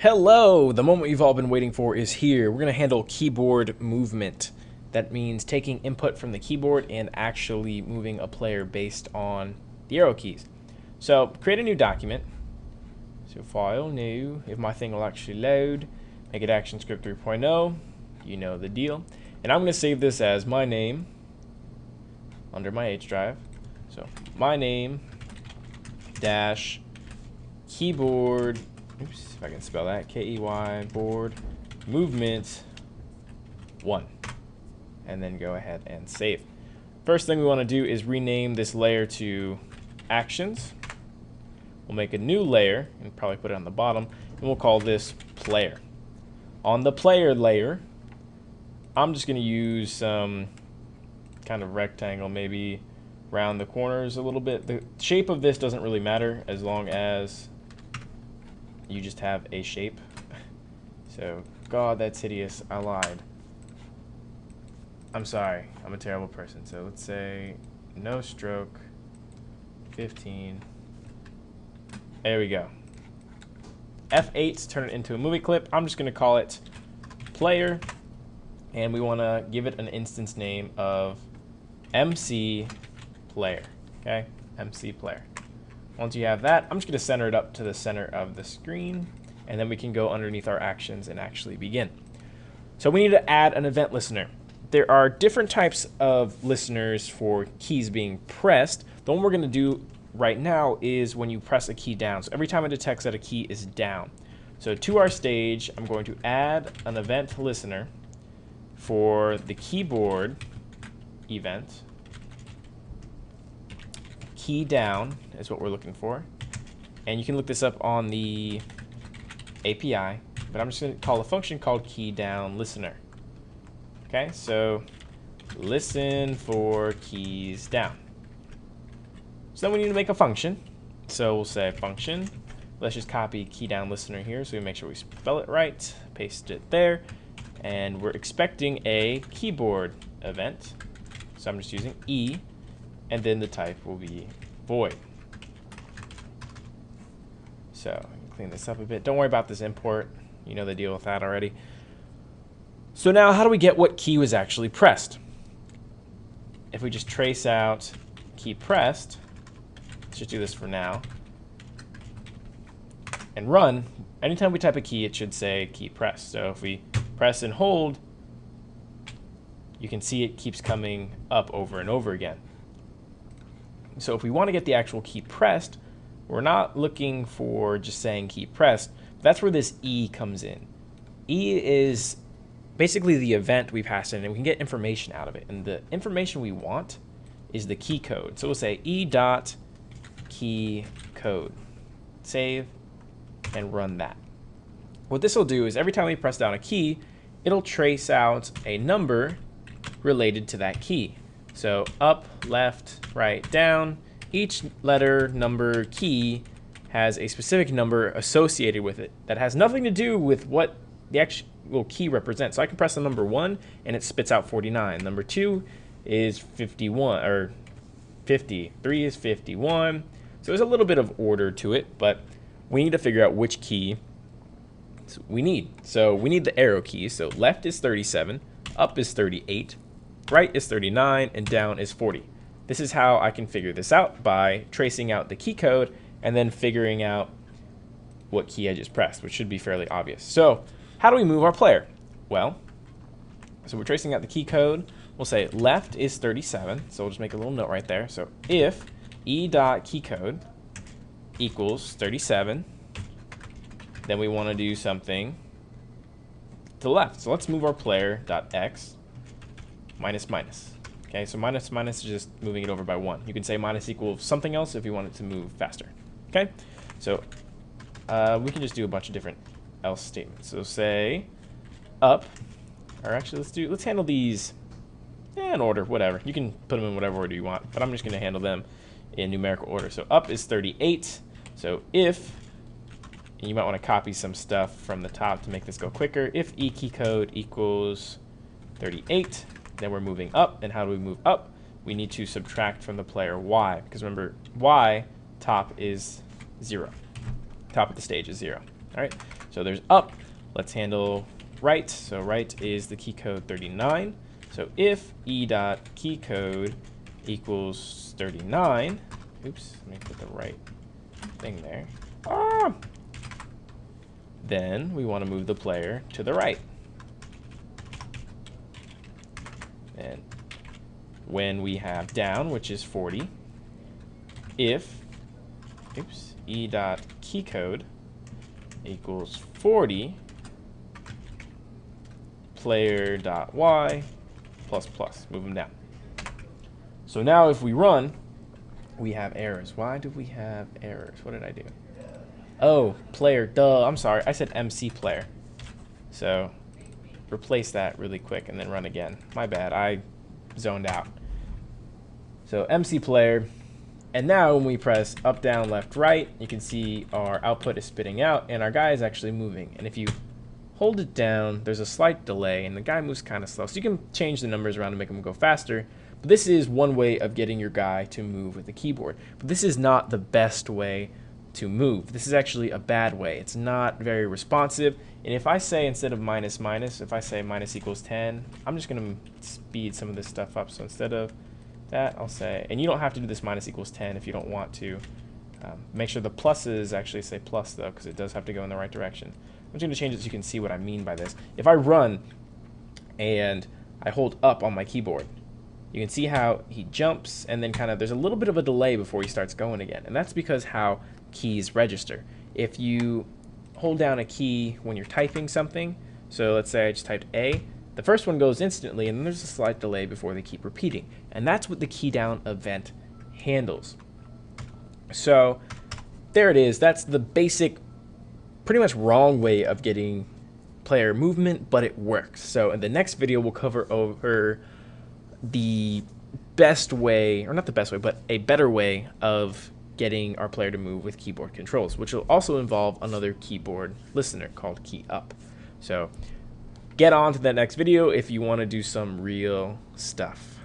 Hello! The moment you've all been waiting for is here. We're going to handle keyboard movement. That means taking input from the keyboard and actually moving a player based on the arrow keys. So create a new document. So file, new, if my thing will actually load, make it ActionScript 3.0, you know the deal. And I'm going to save this as my name under my H drive. So my name dash keyboard, oops, if I can spell that, K-E-Y, board, movement 1. And then go ahead and save. First thing we want to do is rename this layer to actions. We'll make a new layer and probably put it on the bottom, and we'll call this player. On the player layer, I'm just going to use some kind of rectangle, maybe round the corners a little bit. The shape of this doesn't really matter as long as you just have a shape. So, God, that's hideous. I lied. I'm sorry. I'm a terrible person. So let's say no stroke, 15. There we go. F8 to turn it into a movie clip. I'm just going to call it player, and we want to give it an instance name of MC player. Okay, MC player. Once you have that, I'm just going to center it up to the center of the screen, and then we can go underneath our actions and actually begin. So we need to add an event listener. There are different types of listeners for keys being pressed. The one we're going to do right now is when you press a key down. So every time it detects that a key is down. So to our stage, I'm going to add an event listener for the keyboard event. Key down is what we're looking for. And you can look this up on the API, but I'm just going to call a function called key down listener. Okay, so listen for keys down. So then we need to make a function. So we'll say function. Let's just copy key down listener here so we make sure we spell it right. Paste it there. And we're expecting a keyboard event. So I'm just using E. And then the type will be void. So I can clean this up a bit. Don't worry about this import. You know the deal with that already. So now how do we get what key was actually pressed? If we just trace out key pressed, let's just do this for now, and run, anytime we type a key, it should say key pressed. So if we press and hold, you can see it keeps coming up over and over again. So if we want to get the actual key pressed, we're not looking for just saying key pressed. That's where this E comes in. E is basically the event we pass in, and we can get information out of it. And the information we want is the key code. So we'll say e.key code. Save and run that. What this will do is every time we press down a key, it'll trace out a number related to that key. So up, left, right, down. Each letter, number, key has a specific number associated with it that has nothing to do with what the actual key represents. So I can press the number 1 and it spits out 49. Number 2 is 51, or 50. 3 is 51. So there's a little bit of order to it, but we need to figure out which key we need. So we need the arrow keys. So left is 37, up is 38, right is 39, and down is 40. This is how I can figure this out, by tracing out the key code and then figuring out what key I just pressed, which should be fairly obvious. So how do we move our player? Well, so we're tracing out the key code. We'll say left is 37, so we'll just make a little note right there. So if e.keycode equals 37, then we want to do something to the left. So let's move our player.x minus minus. Okay, so minus minus is just moving it over by 1. You can say minus equals something else if you want it to move faster. Okay, so we can just do a bunch of different else statements. So say up, or actually let's handle these in order, whatever. You can put them in whatever order you want, but I'm just going to handle them in numerical order. So up is 38. So if, and you might want to copy some stuff from the top to make this go quicker, if e key code equals 38, then we're moving up. And how do we move up? We need to subtract from the player y, because remember, y top is 0. Top of the stage is 0. All right, so there's up. Let's handle right. So right is the key code 39. So if e.keycode equals 39, oops, let me put the right thing there. Then we want to move the player to the right. And when we have down, which is 40, if e.keycode equals 40, player.y plus plus, move them down. So now if we run, we have errors. Why do we have errors? What did I do? Oh, player, duh, I'm sorry. I said MC player. So replace that really quick and then run again. My bad, I zoned out. So MC player, and now when we press up, down, left, right, you can see our output is spitting out and our guy is actually moving. And if you hold it down, there's a slight delay and the guy moves kind of slow. So you can change the numbers around to make him go faster. But this is one way of getting your guy to move with the keyboard. But this is not the best way to move. This is actually a bad way. It's not very responsive. And if I say instead of minus minus, if I say minus equals 10, I'm just going to speed some of this stuff up. So instead of that, I'll say, and you don't have to do this minus equals 10 if you don't want to. Make sure the pluses actually say plus though, because it does have to go in the right direction. I'm just going to change it so you can see what I mean by this. If I run and I hold up on my keyboard, you can see how he jumps and then kind of there's a little bit of a delay before he starts going again. And that's because how keys register. If you hold down a key when you're typing something, so let's say I just typed A, the first one goes instantly and then there's a slight delay before they keep repeating. And that's what the key down event handles. So there it is. That's the basic, pretty much wrong way of getting player movement, but it works. So in the next video, we'll cover over the best way, or not the best way, but a better way of getting our player to move with keyboard controls, which will also involve another keyboard listener called key up. So get on to that next video if you want to do some real stuff.